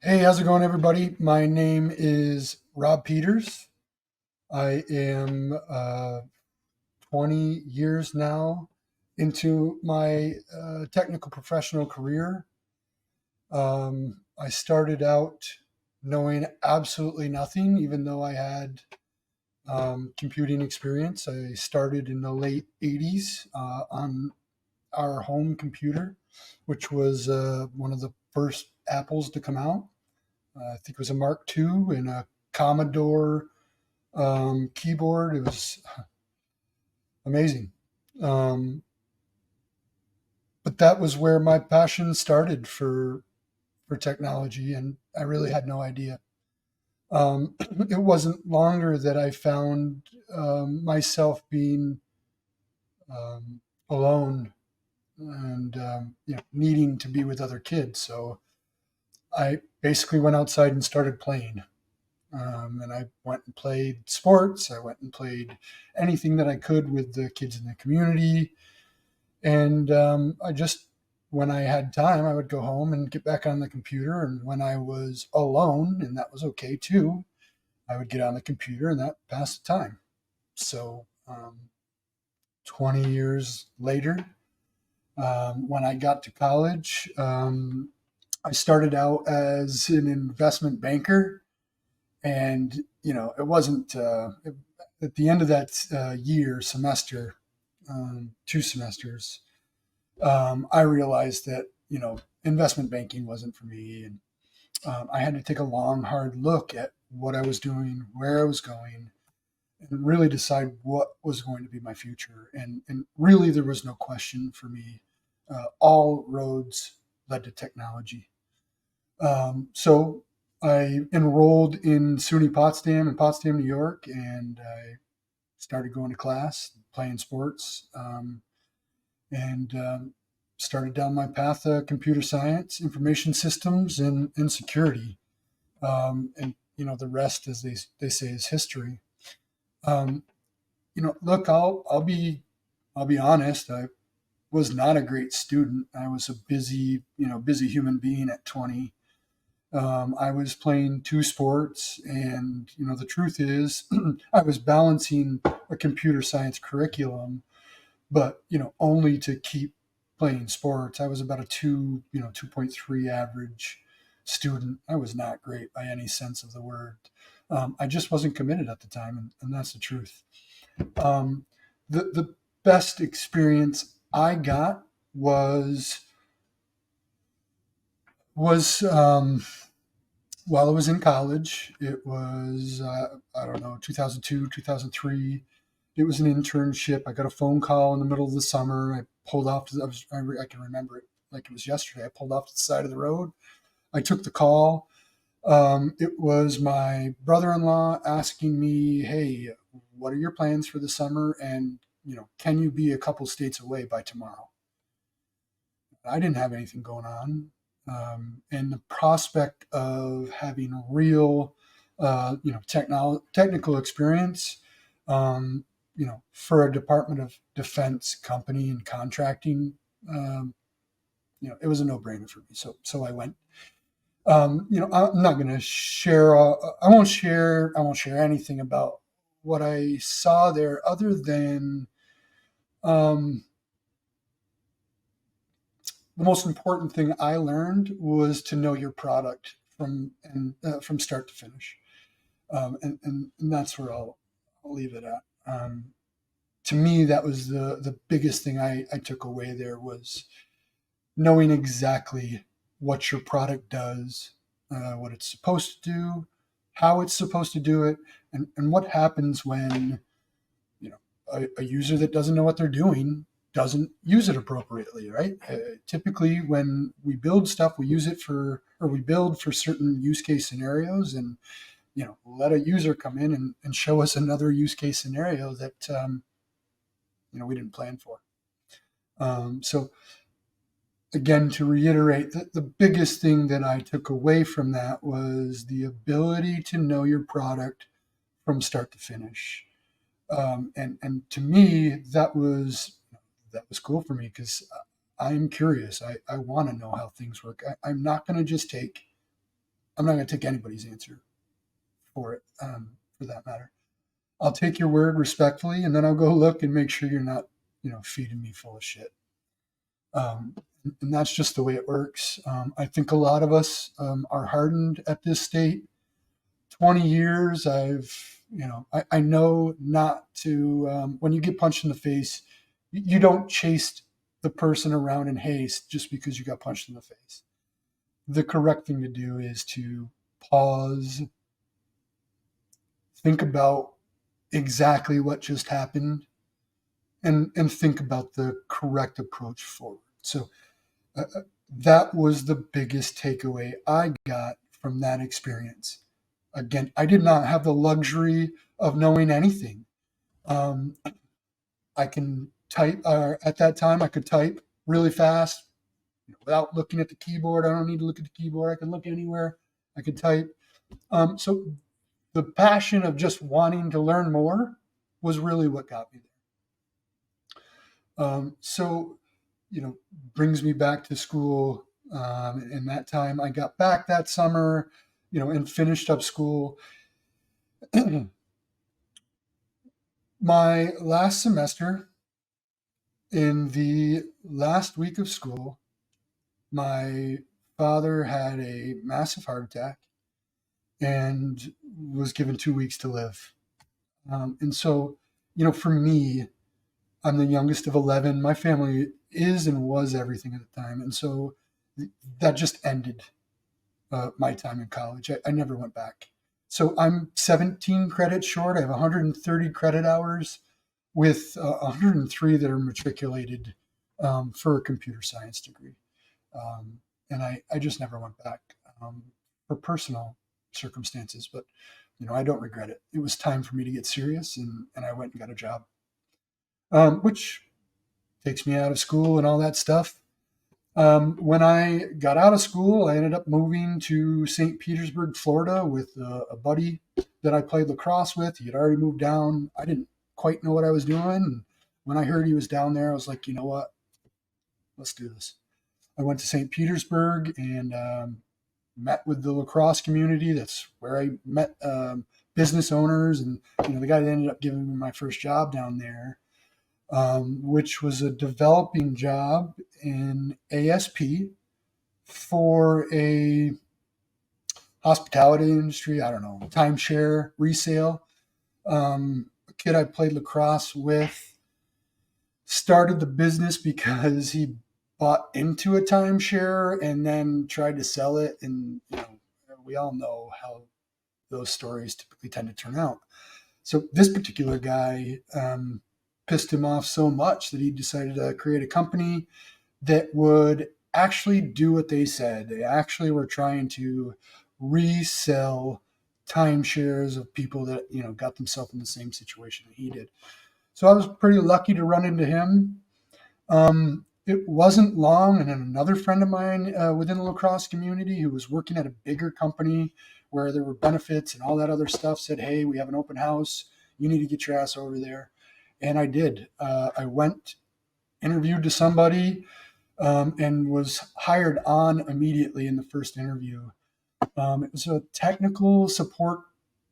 Hey, how's it going, everybody? My name is Rob Peters. I am 20 years now into my technical professional career. I started out knowing absolutely nothing, even though I had computing experience. I started in the late 80s on our home computer, which was one of the first Apples to come out. I think it was a Mark II and a Commodore keyboard. It was amazing. Um, but that was where my passion started for technology, and I really had no idea. It wasn't longer that I found myself being um, alone and needing to be with other kids. So I basically went outside and started playing. And I went and played sports. I went and played anything that I could with the kids in the community. And I just, when I had time, I would go home and get back on the computer. And when I was alone, and that was okay too, I would get on the computer and that passed the time. So 20 years later, when I got to college, I started out as an investment banker. And it wasn't at the end of that semester, 2 semesters. I realized that investment banking wasn't for me, and I had to take a long, hard look at what I was doing, where I was going, and really decide what was going to be my future. And really, there was no question for me. All roads led to technology. So I enrolled in SUNY Potsdam in Potsdam, New York, and I started going to class, playing sports, and started down my path of computer science, information systems, and security. And the rest, as they say, is history. Um, Look, I'll be honest. I was not a great student. I was a busy human being at 20. I was playing 2 sports, and the truth is, I was balancing a computer science curriculum, but only to keep playing sports. I was about a 2.3 average student. I was not great by any sense of the word. I just wasn't committed at the time, and that's the truth. Um, the best experience I got was while I was in college. It was, I don't know, 2002, 2003. It was an internship. I got a phone call in the middle of the summer. I pulled off. I can remember it like it was yesterday. I pulled off to the side of the road. I took the call. It was my brother-in-law asking me, "Hey, what are your plans for the summer? And can you be a couple states away by tomorrow?" I didn't have anything going on. And the prospect of having real, technical experience, for a Department of Defense company and contracting, um, it was a no-brainer for me. So I went. I'm not going to share. I won't share anything about what I saw there, other than um, the most important thing I learned was to know your product from start to finish, and that's where I'll leave it at. To me, that was the biggest thing I took away there, was knowing exactly what your product does, what it's supposed to do, how it's supposed to do it, and what happens when a user that doesn't know what they're doing doesn't use it appropriately, right? Typically, when we build stuff, we use it for, or we build for certain use case scenarios, and let a user come in and show us another use case scenario that we didn't plan for. So again, to reiterate, the biggest thing that I took away from that was the ability to know your product from start to finish. And to me, that was cool for me, because I'm curious. I want to know how things work. I'm not going to just take I'm not going to take anybody's answer for it, for that matter. I'll take your word respectfully, and then I'll go look and make sure you're not, feeding me full of shit. Um, and that's just the way it works. I think a lot of us are hardened at this state. 20 years, I know not to, when you get punched in the face, you don't chase the person around in haste just because you got punched in the face. The correct thing to do is to pause, think about exactly what just happened, and think about the correct approach forward. So that was the biggest takeaway I got from that experience. Again, I did not have the luxury of knowing anything. Um, I can type, at that time, I could type really fast without looking at the keyboard. I don't need to look at the keyboard. I can look anywhere. I can type. So the passion of just wanting to learn more was really what got me there. So, brings me back to school. And that time I got back that summer, and finished up school. My last semester, in the last week of school, my father had a massive heart attack and was given 2 weeks to live. And so, for me, I'm the youngest of 11. My family is and was everything at the time. And so that just ended my time in college. I never went back. So I'm 17 credits short. I have 130 credit hours with 103 that are matriculated for a computer science degree. And I just never went back for personal circumstances, but I don't regret it. It was time for me to get serious, and I went and got a job, which takes me out of school and all that stuff. When I got out of school, I ended up moving to St. Petersburg, Florida, with a buddy that I played lacrosse with. He had already moved down. I didn't quite know what I was doing. And when I heard he was down there, I was like, you know what? Let's do this. I went to St. Petersburg and met with the lacrosse community. That's where I met business owners, and the guy that ended up giving me my first job down there, which was a developing job in ASP for a hospitality industry. I don't know, timeshare resale. A kid I played lacrosse with started the business because he bought into a timeshare and then tried to sell it. And we all know how those stories typically tend to turn out. So this particular guy pissed him off so much that he decided to create a company that would actually do what they said. They actually were trying to resell timeshares of people that got themselves in the same situation that he did. So I was pretty lucky to run into him. It wasn't long, and then another friend of mine within the lacrosse community who was working at a bigger company where there were benefits and all that other stuff said, "Hey, we have an open house. You need to get your ass over there." And I did. I went, interviewed to somebody, and was hired on immediately in the first interview. It was a technical support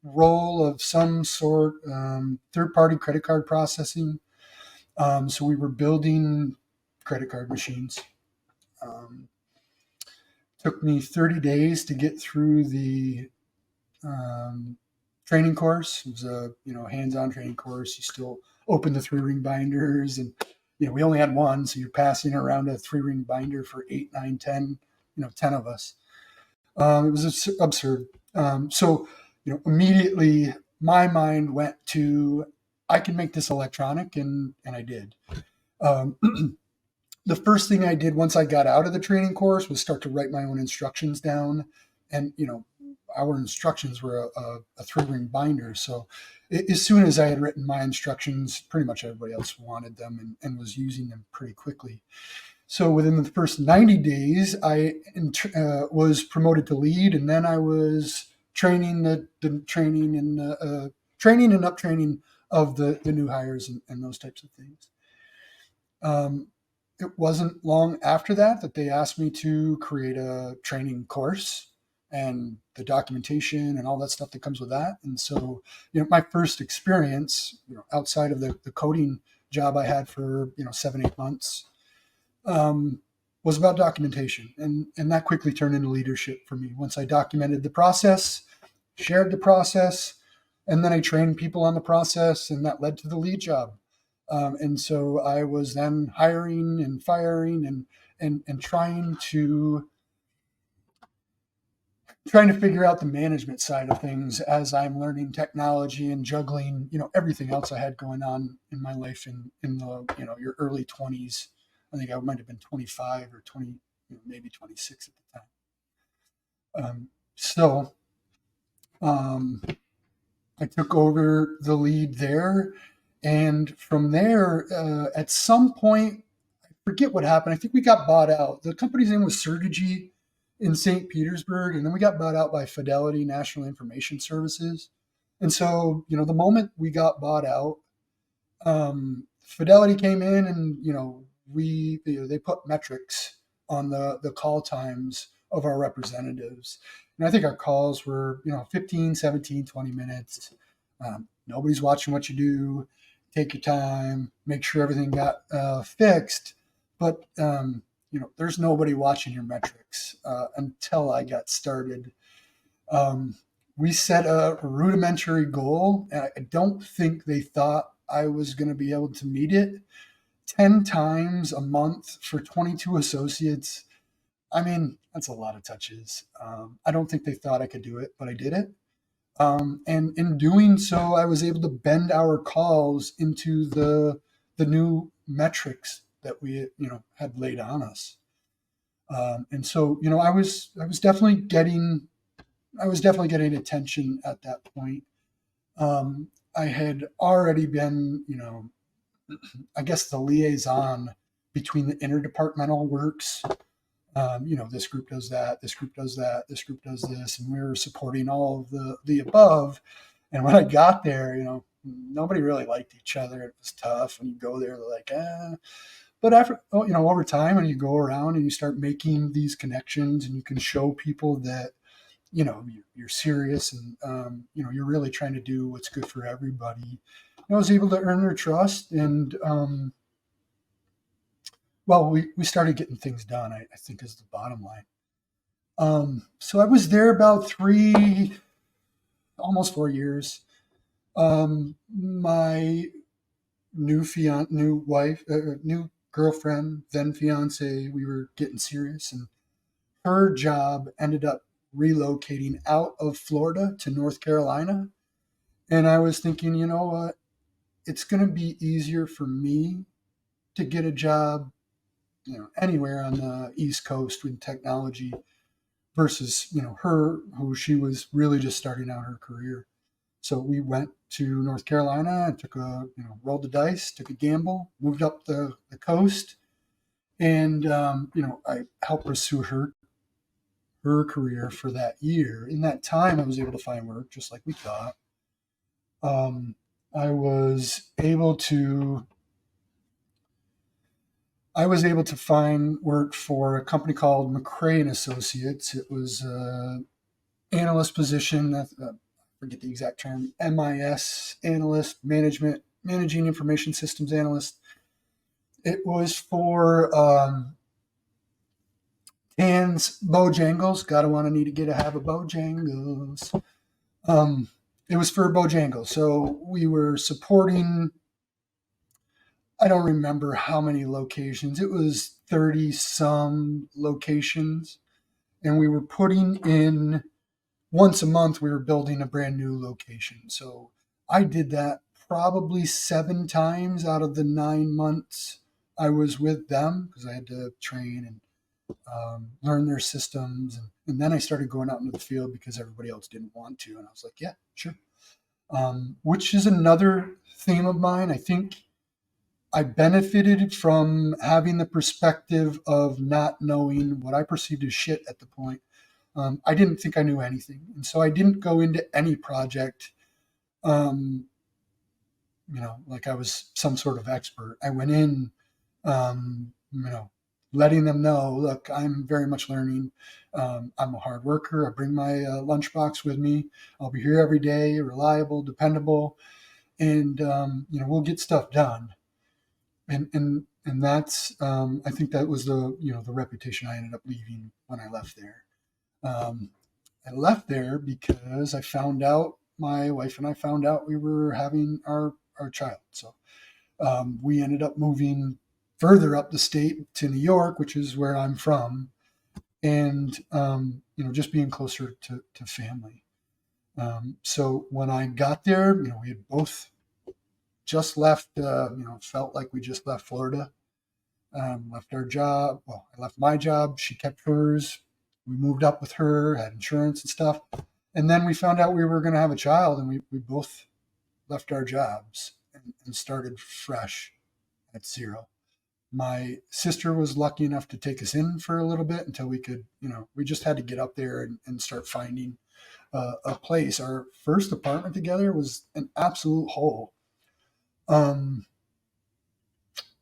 role of some sort, third-party credit card processing. So we were building credit card machines. Um, Took me 30 days to get through the um, training course. It was a hands-on training course. You still open the 3-ring binders, and we only had one, so you're passing around a 3-ring binder for 8, 9, 10, 10 of us. It was absurd. So immediately my mind went to, I can make this electronic, and I did. Um, the first thing I did once I got out of the training course was start to write my own instructions down. And, our instructions were a 3-ring binder. So as soon as I had written my instructions, pretty much everybody else wanted them and was using them pretty quickly. So within the first 90 days, I was promoted to lead, and then I was training the training and training and up training of the new hires and those types of things. It wasn't long after that they asked me to create a training course. and the documentation and all that stuff that comes with that. And so, my first experience, outside of the coding job I had for, 7, 8 months, was about documentation. And that quickly turned into leadership for me. Once I documented the process, shared the process, and then I trained people on the process, and that led to the lead job. And so I was then hiring and firing and trying to figure out the management side of things as I'm learning technology and juggling, everything else I had going on in my life in the, your early 20s. I think I might have been 25 or 20, maybe 26 at the time. So I took over the lead there. And from there, at some point, I forget what happened. I think we got bought out. The company's name was Certegy in St. Petersburg, and then we got bought out by Fidelity National Information Services. And so, the moment we got bought out, Fidelity came in, and they put metrics on the call times of our representatives. And I think our calls were 15, 17, 20 minutes. Nobody's watching what you do. Take your time, make sure everything got fixed. But there's nobody watching your metrics until I got started. We set a rudimentary goal, and I don't think they thought I was going to be able to meet it. 10 times a month for 22 associates. I mean, that's a lot of touches. I don't think they thought I could do it, but I did it. And in doing so, I was able to bend our calls into the new metrics that we had laid on us. And so I was definitely getting attention at that point. I had already been I guess the liaison between the interdepartmental works. This group does that, this group does that, this group does this, and we were supporting all of the above. And when I got there, nobody really liked each other. It was tough. When you go there, they're like, eh. But after, over time, when you go around and you start making these connections, and you can show people that, you're serious, and you're really trying to do what's good for everybody. I was able to earn their trust, and we started getting things done, I think, is the bottom line. So I was there about almost 4 years. My new wife, new girlfriend, then fiance, we were getting serious, and her job ended up relocating out of Florida to North Carolina. And I was thinking, you know what? It's going to be easier for me to get a job, anywhere on the East Coast with technology versus, her, who she was really just starting out her career. So we went to North Carolina and rolled the dice, took a gamble, moved up the coast, and I helped pursue her career for that year. In that time, I was able to find work just like we thought. I was able to find work for a company called McRae and Associates. It was an analyst position. I forget the exact term. MIS analyst, managing information systems analyst. It was for Dan's Bojangles. Gotta want to need to get a have a Bojangles. It was for Bojangles. So we were supporting, I don't remember how many locations. It was 30 some locations. And we were putting in, once a month, we were building a brand new location. So I did that probably 7 times out of the 9 months I was with them, because I had to train and learn their systems. And then I started going out into the field because everybody else didn't want to. And I was like, yeah, sure. Which is another theme of mine. I think I benefited from having the perspective of not knowing what I perceived as shit at the point. I didn't think I knew anything. And so I didn't go into any project, like I was some sort of expert. I went in, letting them know, look, I'm very much learning. I'm a hard worker. I bring my lunchbox with me. I'll be here every day, reliable, dependable, and we'll get stuff done. And that's I think that was the reputation I ended up leaving when I left there. Um, I left there because I found out my wife and I found out we were having our child. So we ended up moving further up the state to New York, which is where I'm from, and just being closer to family. So when I got there, we had both just left. Felt like we just left Florida. Left our job. Well, I left my job. She kept hers. We moved up with her, had insurance and stuff. And then we found out we were going to have a child, and we both left our jobs and started fresh at zero. My sister was lucky enough to take us in for a little bit until we could, we just had to get up there and start finding a place. Our first apartment together was an absolute hole. It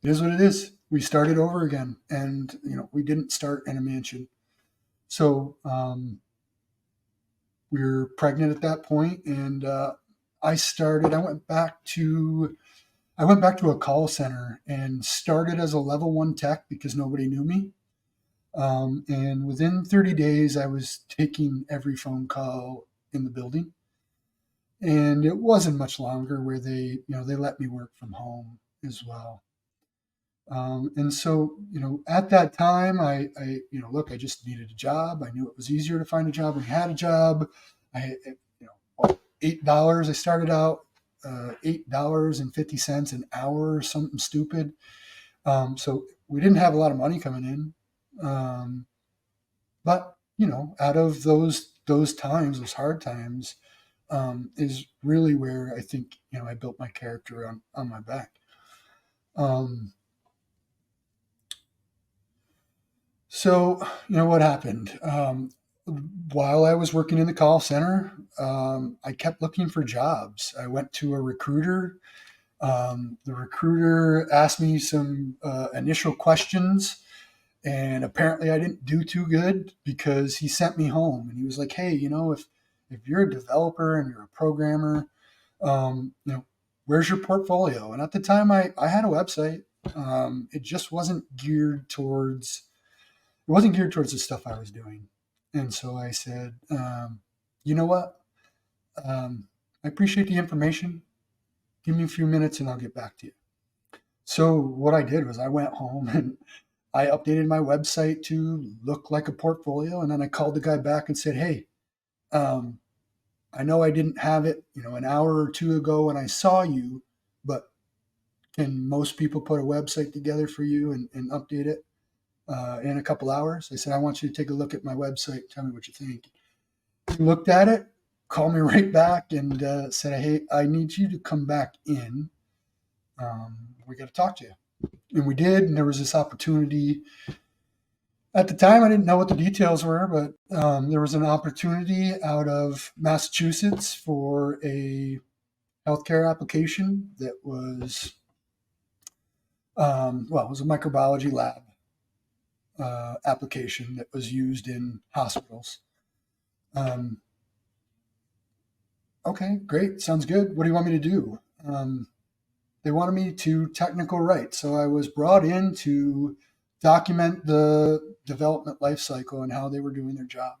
is what it is. We started over again, and we didn't start in a mansion. So we were pregnant at that point, and I went back to a call center and started as a level 1 tech because nobody knew me. And within 30 days, I was taking every phone call in the building. And it wasn't much longer where they let me work from home as well. And so, at that time, look, I just needed a job. I knew it was easier to find a job when you had a job. $8. I started out $8.50 an hour, or something stupid. So we didn't have a lot of money coming in. But out of those times, those hard times, is really where I think I built my character on my back. So, what happened? While I was working in the call center, I kept looking for jobs. I went to a recruiter. The recruiter asked me some initial questions, and apparently I didn't do too good because he sent me home. And he was like, "Hey, if you're a developer and you're a programmer, where's your portfolio?" And at the time, I had a website. It just wasn't geared towards the stuff I was doing. And so I said, you know what? I appreciate the information. Give me a few minutes and I'll get back to you. So what I did was I went home and I updated my website to look like a portfolio. And then I called the guy back and said, hey, I know I didn't have it, an hour or two ago when I saw you, but can most people put a website together for you and update it in a couple hours? I said, I want you to take a look at my website. Tell me what you think. He looked at it, called me right back, and said, hey, I need you to come back in. We got to talk to you. And we did. And there was this opportunity. At the time, I didn't know what the details were, but there was an opportunity out of Massachusetts for a healthcare application that was, it was a microbiology lab application that was used in hospitals. Okay, great. Sounds good. What do you want me to do? They wanted me to technical write. So I was brought in to document the development life cycle and how they were doing their job.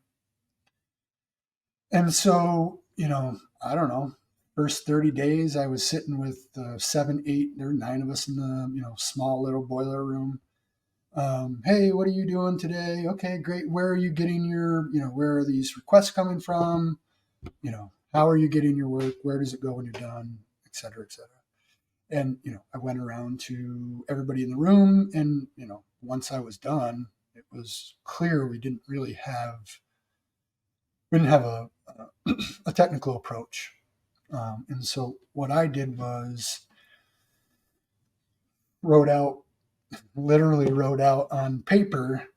And so, I don't know, first 30 days, I was sitting with 7, 8, there were 9 of us in the, small little boiler room. Hey, what are you doing today? Okay, great. Where are you getting where are these requests coming from? How are you getting your work? Where does it go when you're done? Et cetera, et cetera. And, I went around to everybody in the room and, once I was done, it was clear we didn't have a technical approach. And so what I did was literally wrote out on paper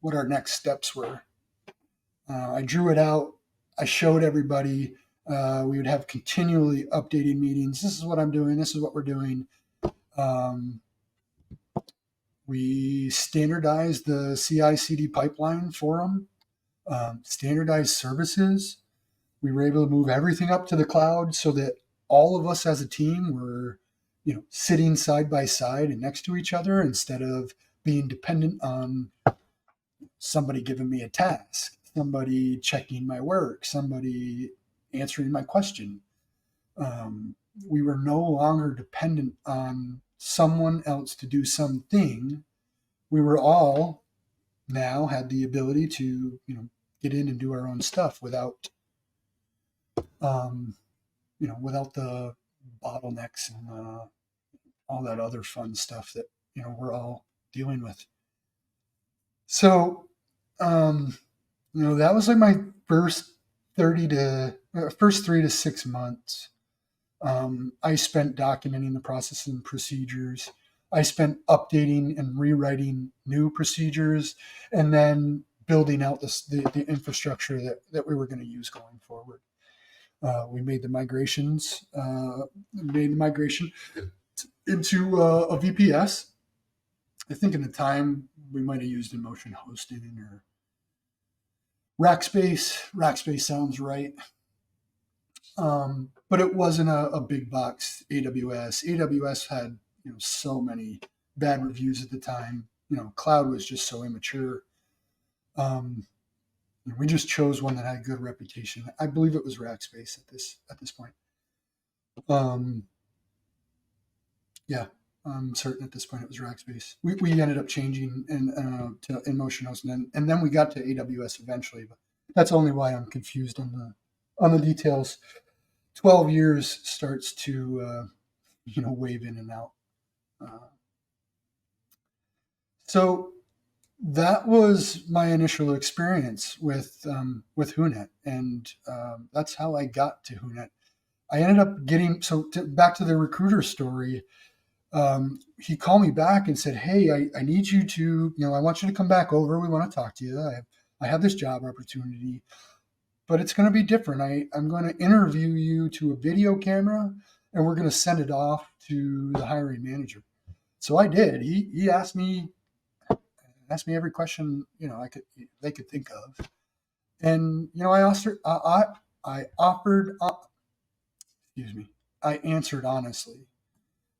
what our next steps were. I drew it out. I showed everybody. We would have continually updating meetings. This is what I'm doing. This is what we're doing. We standardized the CI/CD pipeline for them, standardized services. We were able to move everything up to the cloud so that all of us as a team were, sitting side by side and next to each other instead of being dependent on somebody giving me a task, somebody checking my work, somebody answering my question. We were no longer dependent on someone else to do something. We were all now had the ability to, get in and do our own stuff without, um, without the bottlenecks and all that other fun stuff that, we're all dealing with. So, um, that was like my first 3 to 6 months. I spent documenting the process and procedures. I spent updating and rewriting new procedures, and then building out the infrastructure that we were going to use going forward. We made the migration into a VPS. I think in the time we might have used Emotion Hosting or Rackspace. Rackspace sounds right. But it wasn't a big box AWS. AWS had so many bad reviews at the time. Cloud was just so immature. Um, we just chose one that had a good reputation. I believe it was Rackspace at this point. Um, yeah, I'm certain at this point it was Rackspace. We ended up changing to InMotion Host, and then we got to AWS eventually. But that's only why I'm confused on the details. 12 years starts to wave in and out. So that was my initial experience with Hunet, and that's how I got to Hunet. I ended up getting back to the recruiter story. He called me back and said, "Hey, I need you to, I want you to come back over. We want to talk to you. I have this job opportunity, but it's going to be different. I'm going to interview you to a video camera, and we're going to send it off to the hiring manager." So I did. He asked me every question they could think of, and I answered. I offered. Excuse me. I answered honestly.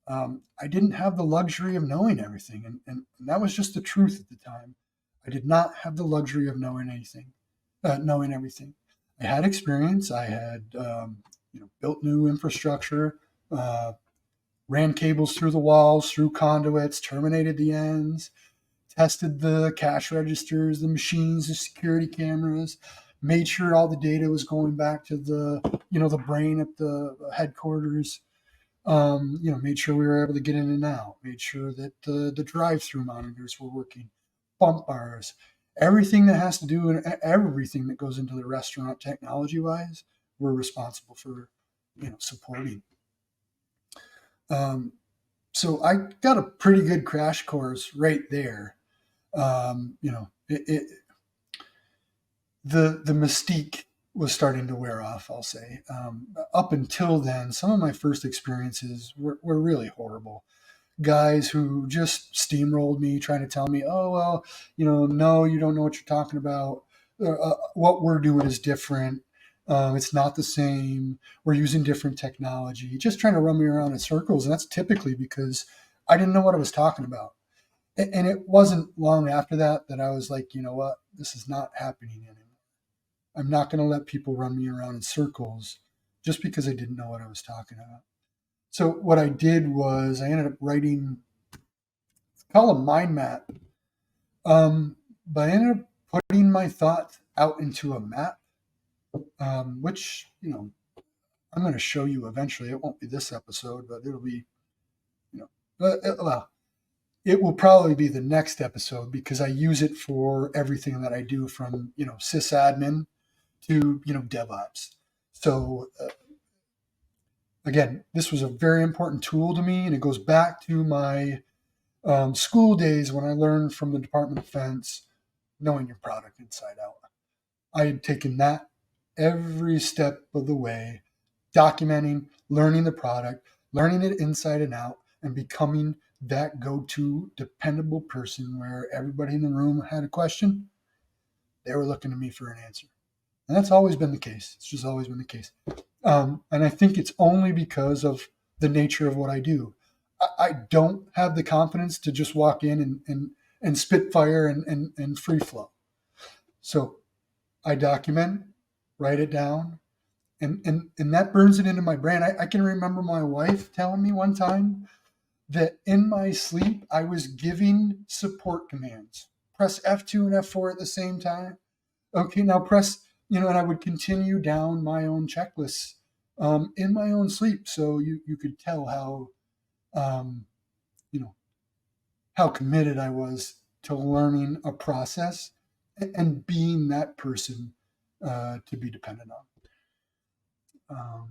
I didn't have the luxury of knowing everything, and that was just the truth at the time. I did not have the luxury of knowing knowing everything. I had experience. I had built new infrastructure, ran cables through the walls, through conduits, terminated the ends, tested the cash registers, the machines, the security cameras, made sure all the data was going back to the brain at the headquarters. Made sure we were able to get in and out, made sure that the drive-through monitors were working, bump bars, everything that has to do and everything that goes into the restaurant technology-wise, we're responsible for, supporting. So I got a pretty good crash course right there. The mystique was starting to wear off, I'll say. Up until then, some of my first experiences were really horrible. Guys who just steamrolled me, trying to tell me, "Oh, well, no, you don't know what you're talking about. What we're doing is different. It's not the same. We're using different technology." Just trying to run me around in circles. And that's typically because I didn't know what I was talking about. And it wasn't long after that I was like, you know what? This is not happening anymore. I'm not going to let people run me around in circles just because I didn't know what I was talking about. So what I did was I ended up writing, it's called a mind map, but I ended up putting my thoughts out into a map, which I'm going to show you eventually. It won't be this episode, but it'll be, well, it will probably be the next episode because I use it for everything that I do from sysadmin to DevOps. So again, this was a very important tool to me, and it goes back to my school days when I learned from the Department of Defense knowing your product inside out. I had taken that every step of the way, documenting, learning the product, learning it inside and out, and becoming that go-to dependable person where everybody in the room had a question, they were looking to me for an answer. And that's always been the case. It's just always been the case. And I think it's only because of the nature of what I do. I don't have the confidence to just walk in and spit fire and free flow. So I document, write it down, and that burns it into my brain. I can remember my wife telling me one time that in my sleep, I was giving support commands. Press F2 and F4 at the same time. Okay, now press, and I would continue down my own checklists in my own sleep. So you could tell um, you know, how committed I was to learning a process and being that person to be dependent on.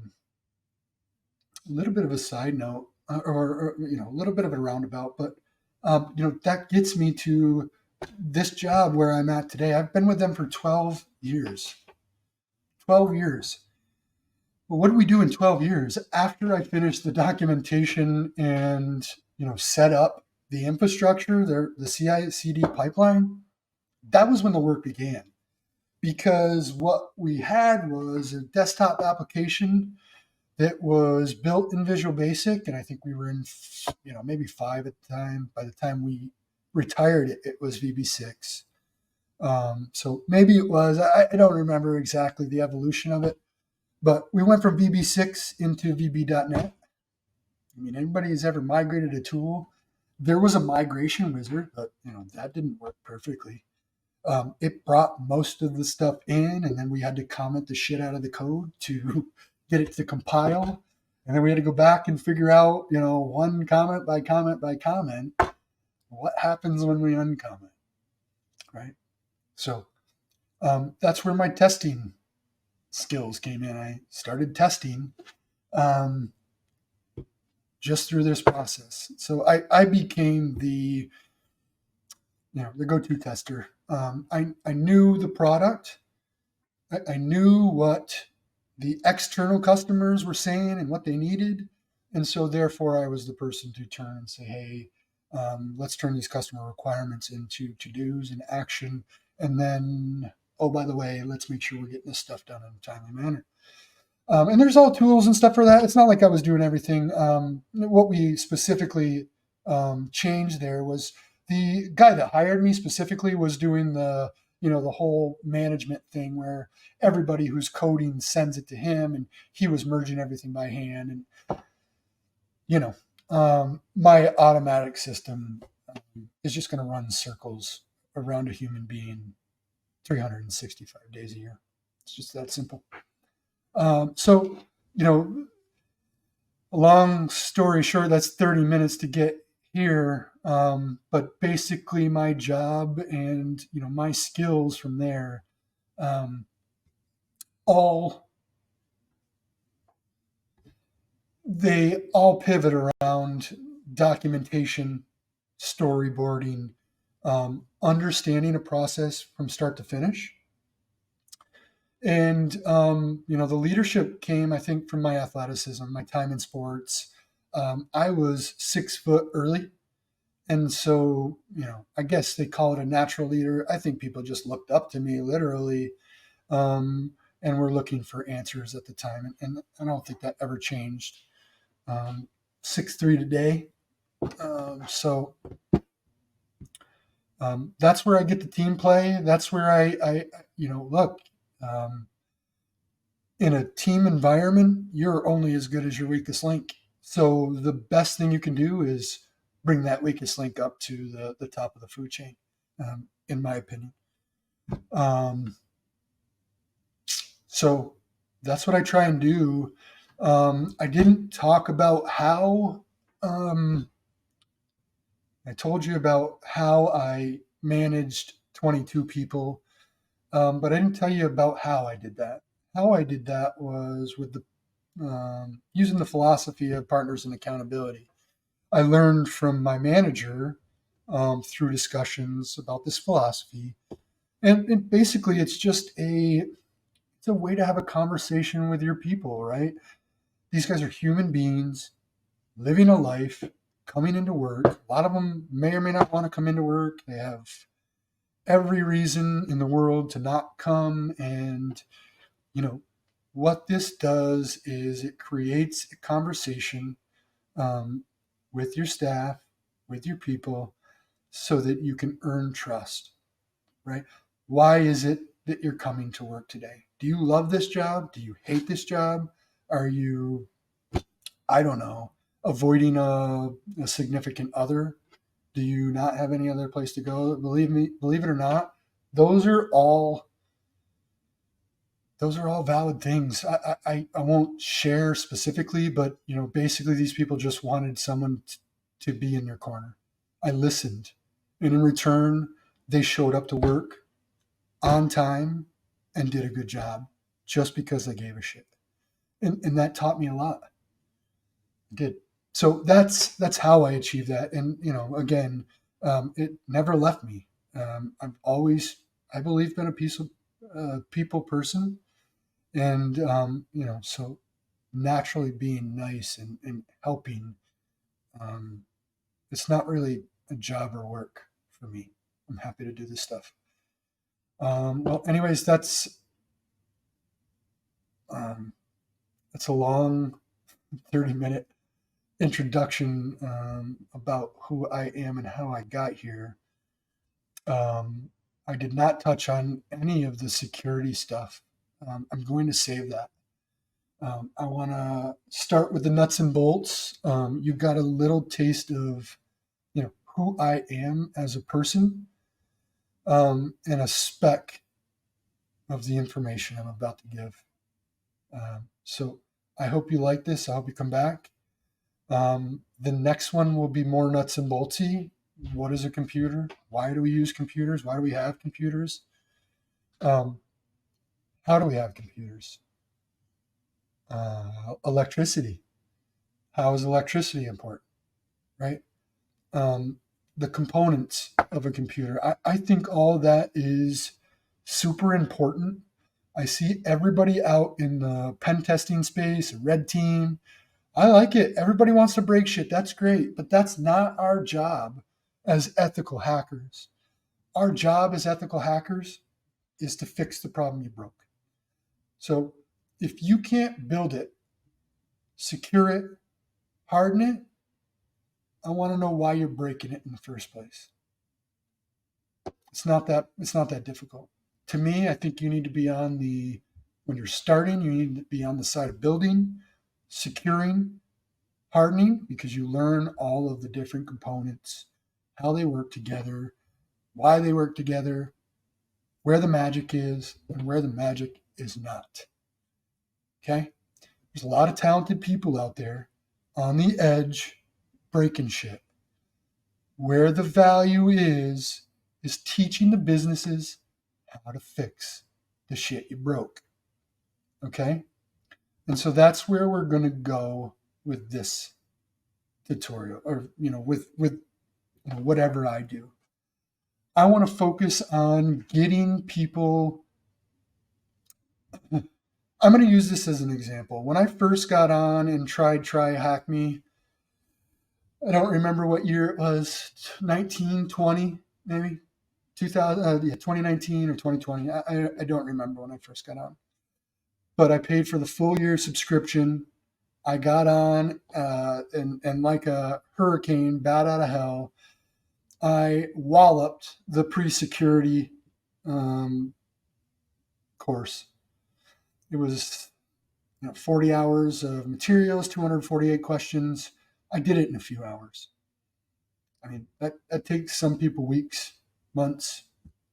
A little bit of a side note, or a little bit of a roundabout, but that gets me to this job where I'm at today. I've been with them for 12 years. 12 years. Well, what did we do in 12 years? After I finished the documentation and set up the infrastructure, the CI/CD pipeline, that was when the work began. Because what we had was a desktop application that was built in Visual Basic, and I think we were in maybe 5 at the time. By the time we retired it was VB6. So maybe it was, I don't remember exactly the evolution of it, but we went from VB6 into VB.NET. I mean, anybody who's ever migrated a tool, there was a migration wizard, but that didn't work perfectly. It brought most of the stuff in, and then we had to comment the shit out of the code to get it to compile. And then we had to go back and figure out, one comment by comment by comment, what happens when we uncomment, right? So that's where my testing skills came in. I started testing just through this process. So I became the go-to tester. I knew the product. I knew what the external customers were saying and what they needed. And so therefore I was the person to turn and say, hey, let's turn these customer requirements into to-dos and action. And then, oh, by the way, let's make sure we're getting this stuff done in a timely manner. And there's all tools and stuff for that. It's not like I was doing everything. What we specifically changed there was the guy that hired me specifically was doing the whole management thing where everybody who's coding sends it to him, and he was merging everything by hand. And my automatic system is just going to run circles around a human being 365 days a year. It's just that simple. So, long story short, that's 30 minutes to get here. But basically my job and, my skills from there, they all pivot around documentation, storyboarding, understanding a process from start to finish. And, the leadership came, I think, from my athleticism, my time in sports. I was 6 foot early. And so, I guess they call it a natural leader. I think people just looked up to me literally and were looking for answers at the time. And I don't think that ever changed. 6'3" today. So that's where I get the team play. That's where I look. In a team environment, you're only as good as your weakest link. So the best thing you can do is bring that weakest link up to the top of the food chain, in my opinion. So that's what I try and do. I didn't talk about how, I told you about how I managed 22 people, but I didn't tell you about how I did that. How I did that was with using the philosophy of partners and accountability. I learned from my manager through discussions about this philosophy, and basically, it's a way to have a conversation with your people, right? These guys are human beings living a life. coming into work. A lot of them may or may not want to come into work. They have every reason in the world to not come. And, you know, what this does is it creates a conversation with your staff, with your people, so that you can earn trust, right? Why is it that you're coming to work today? Do you love this job? Do you hate this job? Are you, I don't know, avoiding a significant other? Do you not have any other place to go? Believe me, believe it or not, those are all those are all valid things. I won't share specifically, but basically these people just wanted someone to be in their corner. I listened, and in return, they showed up to work on time and did a good job just because they gave a shit. And that taught me a lot. It did. So that's how I achieved that. And again, it never left me. I've always, I believe, been a people person, and so naturally being nice and helping, um, it's not really a job or work for me. I'm happy to do this stuff. Well, anyways, um, that's a long 30-minute introduction about who I am and how I got here. I did not touch on any of the security stuff. I'm going to save that. I want to start with the nuts and bolts. You got a little taste of, who I am as a person, and a speck of the information I'm about to give. So I hope you like this. I hope you come back. The next one will be more nuts and boltsy. What is a computer? Why do we use computers? Why do we have computers? Um, how do we have computers? Electricity. How is electricity important? Right? Um, the components of a computer. I think all that is super important. I see everybody out in the pen testing space, red team. I like it. Everybody wants to break shit. That's great. But that's not our job as ethical hackers. Our job as ethical hackers is to fix the problem you broke. So if you can't build it, secure it, harden it, I want to know why you're breaking it in the first place. It's not that difficult. To me, I think you need to be when you're starting, you need to be on the side of building, securing, hardening, because you learn all of the different components, how they work together, why they work together, where the magic is, and where the magic is not. Okay? There's a lot of talented people out there on the edge breaking shit. Where the value is teaching the businesses how to fix the shit you broke. Okay? And so that's where we're going to go with this tutorial, or with whatever I do. I want to focus on getting people. I'm going to use this as an example. When I first got on and tried Try Hack Me, I don't remember what year it was, 1920, maybe 2019 or 2020. I don't remember when I first got on, but I paid for the full year subscription. I got on, and like a hurricane, bat out of hell, I walloped the pre-security course. It was 40 hours of materials, 248 questions. I did it in a few hours. I mean, that takes some people weeks, months.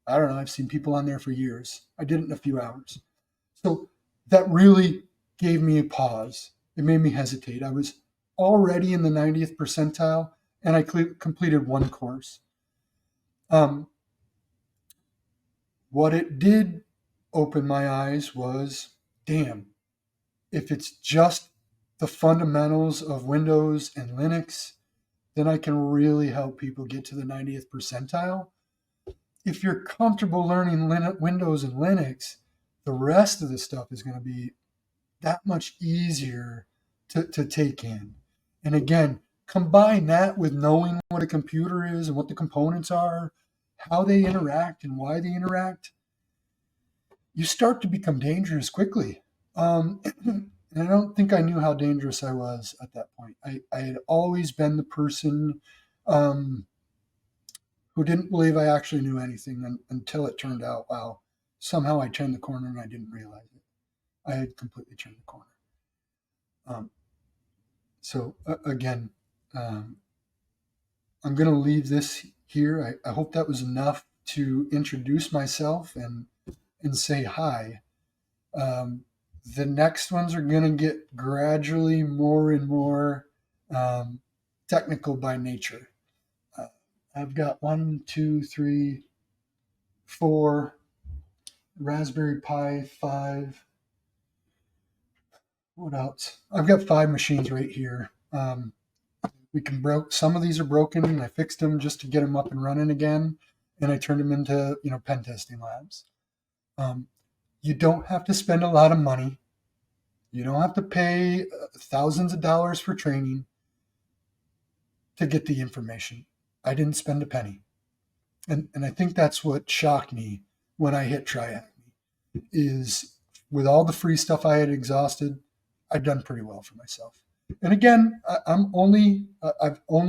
I don't know. I've seen people on there for years. I did it in a few hours. So that really gave me a pause. It made me hesitate. I was already in the 90th percentile, and I completed one course. What it did open my eyes was, damn, if it's just the fundamentals of Windows and Linux, then I can really help people get to the 90th percentile. If you're comfortable learning Windows and Linux, the rest of the stuff is going to be that much easier to take in. And again, combine that with knowing what a computer is and what the components are, how they interact and why they interact, you start to become dangerous quickly. And I don't think I knew how dangerous I was at that point. I had always been the person um, who didn't believe I actually knew anything until it turned out, wow, somehow I turned the corner and I didn't realize it. I had completely turned the corner. Um, again, um, I'm going to leave this here. I hope that was enough to introduce myself and say hi. Um, the next ones are going to get gradually more and more um, technical by nature. Uh, I've got 4 Raspberry Pi 5. What else? I've got 5 machines right here. We can broke. Some of these are broken, and I fixed them just to get them up and running again, and I turned them into pen testing labs. Um, you don't have to spend a lot of money. You don't have to pay thousands of dollars for training to get the information. I didn't spend a penny. And I think that's what shocked me when I hit Triacme is with all the free stuff I had exhausted, I'd done pretty well for myself. And again, I've only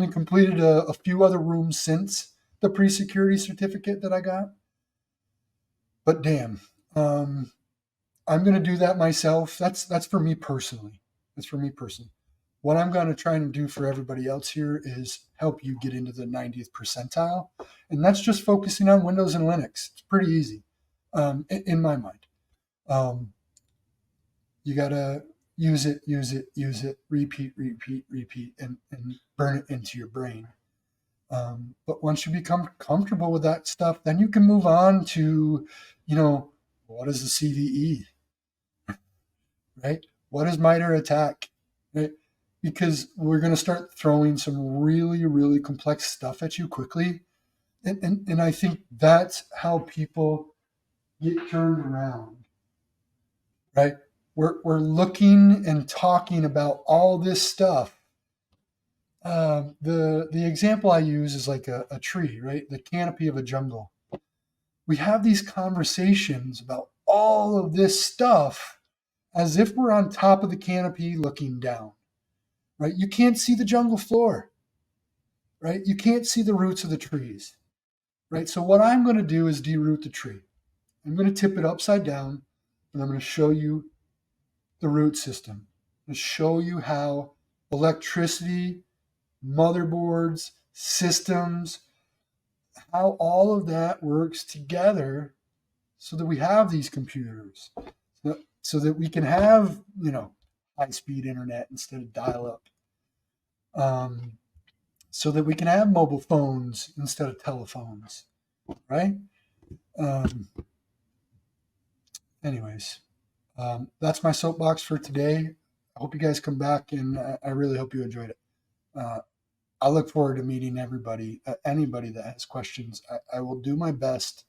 completed a few other rooms since the pre-security certificate that I got. But damn, I'm going to do that myself. That's for me personally. That's for me personally. What I'm going to try and do for everybody else here is help you get into the 90th percentile. And that's just focusing on Windows and Linux. It's pretty easy in my mind. You got to use it, repeat, and burn it into your brain. But once you become comfortable with that stuff, then you can move on to, what is the CVE, right? What is MITRE ATT&CK, right? Because we're going to start throwing some really, really complex stuff at you quickly. And I think that's how people get turned around, right? We're looking and talking about all this stuff. The example I use is like a tree, right? The canopy of a jungle. We have these conversations about all of this stuff as if we're on top of the canopy looking down, right? You can't see the jungle floor, right? You can't see the roots of the trees, right? So what I'm going to do is deroot the tree. I'm going to tip it upside down, and I'm going to show you the root system. I'm going to show you how electricity, motherboards, systems, how all of that works together so that we have these computers, so that we can have, high-speed internet instead of dial-up, so that we can have mobile phones instead of telephones, right? Anyways, that's my soapbox for today. I hope you guys come back, and I really hope you enjoyed it. I look forward to meeting everybody, anybody that has questions. I will do my best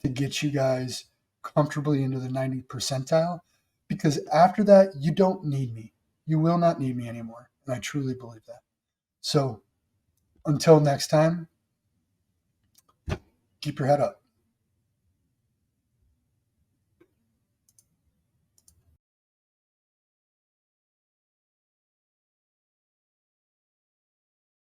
to get you guys comfortably into the 90th percentile, because after that, you don't need me. You will not need me anymore. And I truly believe that. So until next time, keep your head up.